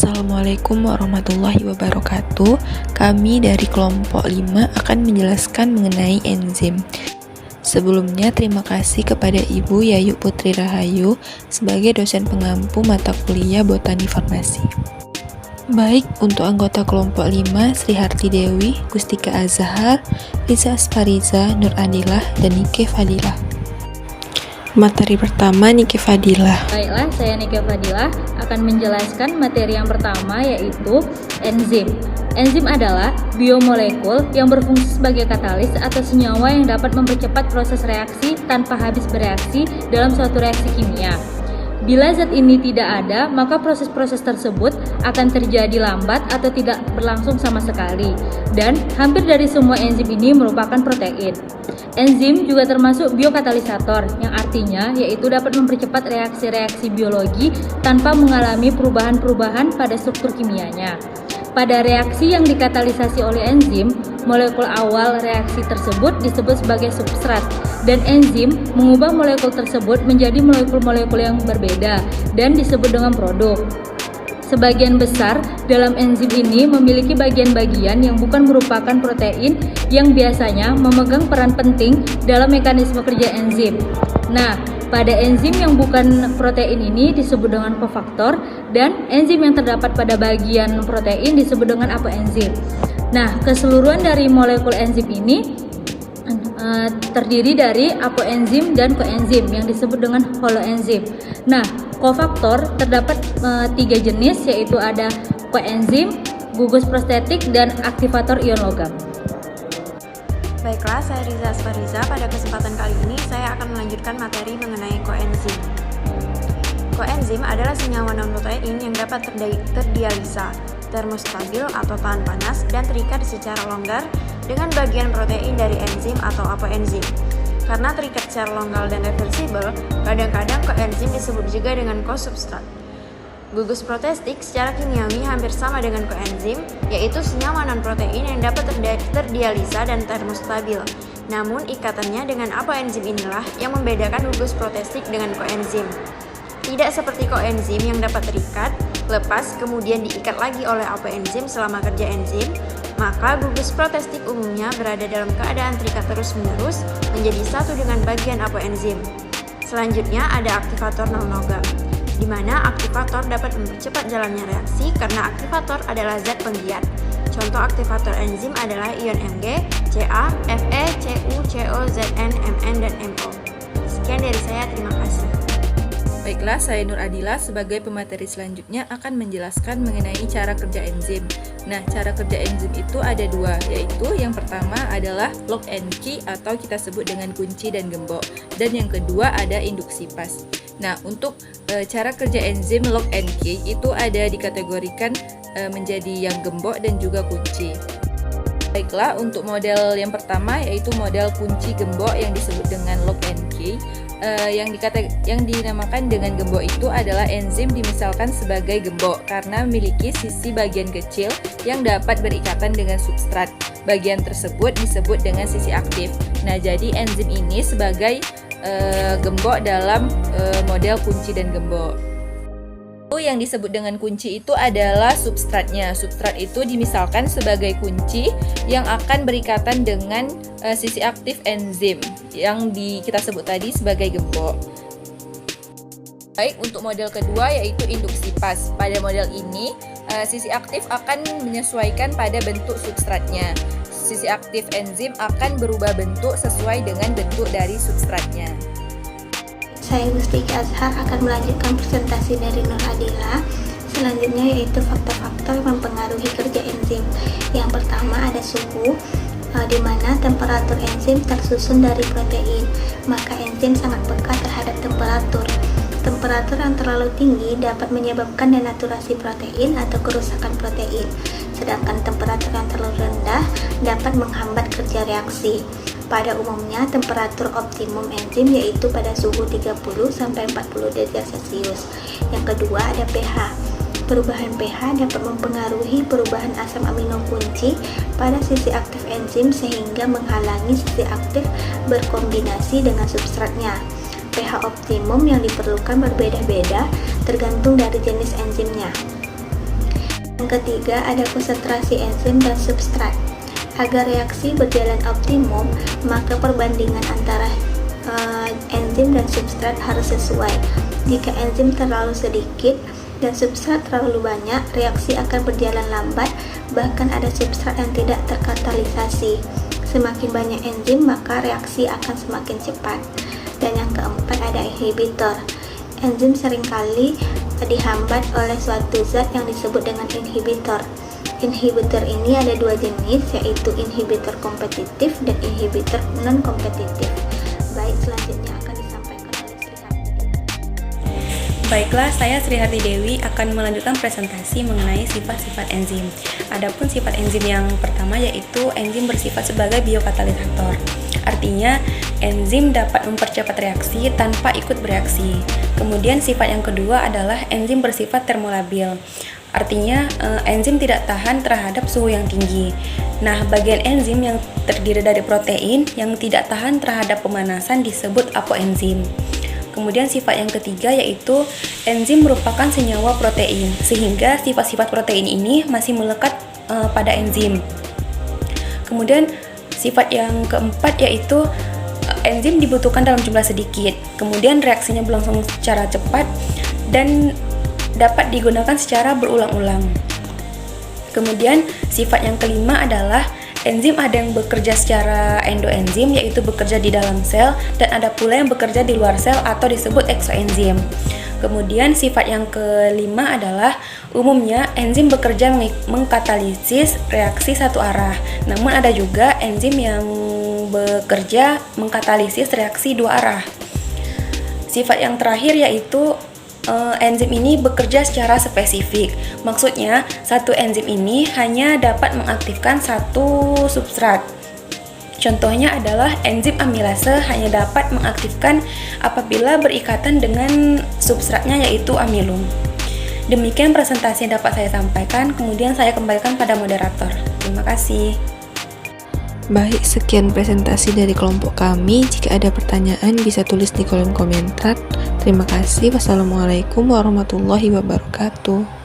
Assalamualaikum warahmatullahi wabarakatuh. Kami dari kelompok 5 akan menjelaskan mengenai enzim. Sebelumnya, terima kasih kepada Ibu Yayu Putri Rahayu sebagai dosen pengampu mata kuliah Botani Farmasi. Baik, untuk anggota kelompok 5, Sri Harti Dewi, Gustika Azhar, Riza Aspariza, Nur Adilah, dan Nike Fadilah. Materi pertama, Nike Fadilah. Baiklah, saya Nike Fadilah akan menjelaskan materi yang pertama, yaitu enzim. Enzim adalah biomolekul yang berfungsi sebagai katalis atau senyawa yang dapat mempercepat proses reaksi tanpa habis bereaksi dalam suatu reaksi kimia. Bila zat ini tidak ada, maka proses-proses tersebut akan terjadi lambat atau tidak berlangsung sama sekali. Dan hampir dari semua enzim ini merupakan protein. Enzim juga termasuk biokatalisator, yang artinya yaitu dapat mempercepat reaksi-reaksi biologi tanpa mengalami perubahan-perubahan pada struktur kimianya. Pada reaksi yang dikatalisasi oleh enzim, molekul awal reaksi tersebut disebut sebagai substrat, dan enzim mengubah molekul tersebut menjadi molekul-molekul yang berbeda dan disebut dengan produk. Sebagian besar dalam enzim ini memiliki bagian-bagian yang bukan merupakan protein yang biasanya memegang peran penting dalam mekanisme kerja enzim. Nah, pada enzim yang bukan protein ini disebut dengan kofaktor, dan enzim yang terdapat pada bagian protein disebut dengan apoenzim. Nah, keseluruhan dari molekul enzim ini terdiri dari apoenzim dan koenzim yang disebut dengan holoenzim. Nah, kofaktor terdapat 3 jenis, yaitu ada koenzim, gugus prostetik, dan aktivator ion logam. Baiklah, saya Riza Aspariza. Pada kesempatan kali ini saya akan melanjutkan materi mengenai koenzim. Koenzim adalah senyawa non-protein yang dapat terdialisa, termostabil atau tahan panas, dan terikat secara longgar dengan bagian protein dari enzim atau apoenzim. Karena terikat secara longgar dan reversibel, kadang-kadang koenzim disebut juga dengan kosubstrat. Gugus protestik secara kimiawi hampir sama dengan koenzim, yaitu senyawa non-protein yang dapat terdialisa dan termostabil. Namun ikatannya dengan apoenzim inilah yang membedakan gugus protestik dengan koenzim. Tidak seperti koenzim yang dapat terikat, lepas, kemudian diikat lagi oleh apoenzim selama kerja enzim, maka gugus protestik umumnya berada dalam keadaan terikat terus-menerus menjadi satu dengan bagian apoenzim. Selanjutnya ada aktivator non-logam, di mana aktivator dapat mempercepat jalannya reaksi karena aktivator adalah zat penggiat. Contoh aktivator enzim adalah ion Mg, Ca, Fe, Cu, Co, Zn, Mn, dan Mo. Sekian dari saya, terima kasih. Baiklah, saya Nur Adilah sebagai pemateri selanjutnya akan menjelaskan mengenai cara kerja enzim. Nah, cara kerja enzim itu ada 2, yaitu yang pertama adalah lock and key atau kita sebut dengan kunci dan gembok, dan yang kedua ada induksi pas. Nah, untuk cara kerja enzim lock and key itu ada dikategorikan menjadi yang gembok dan juga kunci. Baiklah, untuk model yang pertama yaitu model kunci gembok yang disebut dengan lock and key. Yang dinamakan dengan gembok itu adalah enzim dimisalkan sebagai gembok karena memiliki sisi bagian kecil yang dapat berikatan dengan substrat. Bagian tersebut disebut dengan sisi aktif. Nah, jadi enzim ini sebagai gembok dalam model kunci dan gembok. Yang disebut dengan kunci itu adalah substratnya. Substrat itu dimisalkan sebagai kunci yang akan berikatan dengan sisi aktif enzim yang kita sebut tadi sebagai gembok. Baik, untuk model kedua yaitu induksi pas. Pada model ini sisi aktif akan menyesuaikan pada bentuk substratnya. Sisi aktif enzim akan berubah bentuk sesuai dengan bentuk dari substratnya. Saya Gustika Azhar akan melanjutkan presentasi dari Nur Adilah. Selanjutnya yaitu faktor-faktor yang mempengaruhi kerja enzim. Yang pertama ada suhu, di mana temperatur enzim tersusun dari protein, maka enzim sangat peka terhadap temperatur. Temperatur yang terlalu tinggi dapat menyebabkan denaturasi protein atau kerusakan protein, sedangkan temperatur yang terlalu rendah dapat menghambat kerja reaksi. Pada umumnya, temperatur optimum enzim yaitu pada suhu 30-40 derajat Celcius. Yang kedua ada pH. Perubahan pH dapat mempengaruhi perubahan asam amino kunci pada sisi aktif enzim sehingga menghalangi sisi aktif berkombinasi dengan substratnya. pH optimum yang diperlukan berbeda-beda tergantung dari jenis enzimnya. Yang ketiga ada konsentrasi enzim dan substrat. Agar reaksi berjalan optimum, maka perbandingan antara enzim dan substrat harus sesuai. Jika enzim terlalu sedikit dan substrat terlalu banyak, reaksi akan berjalan lambat, bahkan ada substrat yang tidak terkatalisasi. Semakin banyak enzim, maka reaksi akan semakin cepat. Dan yang keempat ada inhibitor. Enzim seringkali dihambat oleh suatu zat yang disebut dengan inhibitor. Inhibitor ini ada dua jenis, yaitu inhibitor kompetitif dan inhibitor non-kompetitif. Baik, selanjutnya akan disampaikan oleh Sri Harti. Baiklah, saya Sri Harti Dewi akan melanjutkan presentasi mengenai sifat-sifat enzim. Adapun sifat enzim yang pertama yaitu enzim bersifat sebagai biokatalisator. Artinya, enzim dapat mempercepat reaksi tanpa ikut bereaksi. Kemudian sifat yang kedua adalah enzim bersifat termolabil. Artinya, enzim tidak tahan terhadap suhu yang tinggi. Nah, bagian enzim yang terdiri dari protein yang tidak tahan terhadap pemanasan disebut apoenzim. Kemudian sifat yang ketiga yaitu enzim merupakan senyawa protein, sehingga sifat-sifat protein ini masih melekat pada enzim. Kemudian sifat yang keempat yaitu enzim dibutuhkan dalam jumlah sedikit, kemudian reaksinya berlangsung secara cepat dan dapat digunakan secara berulang-ulang. Kemudian sifat yang kelima adalah enzim ada yang bekerja secara endoenzim, yaitu bekerja di dalam sel, dan ada pula yang bekerja di luar sel atau disebut eksoenzim. Kemudian sifat yang kelima adalah umumnya enzim bekerja mengkatalisis reaksi satu arah. Namun ada juga enzim yang bekerja mengkatalisis reaksi dua arah. Sifat yang terakhir yaitu enzim ini bekerja secara spesifik. Maksudnya, satu enzim ini hanya dapat mengaktifkan satu substrat. Contohnya adalah enzim amilase hanya dapat mengaktifkan apabila berikatan dengan substratnya yaitu amilum. Demikian presentasi yang dapat saya sampaikan, kemudian saya kembalikan pada moderator. Terima kasih. Baik, sekian presentasi dari kelompok kami. Jika ada pertanyaan bisa tulis di kolom komentar. Terima kasih. Wassalamualaikum warahmatullahi wabarakatuh.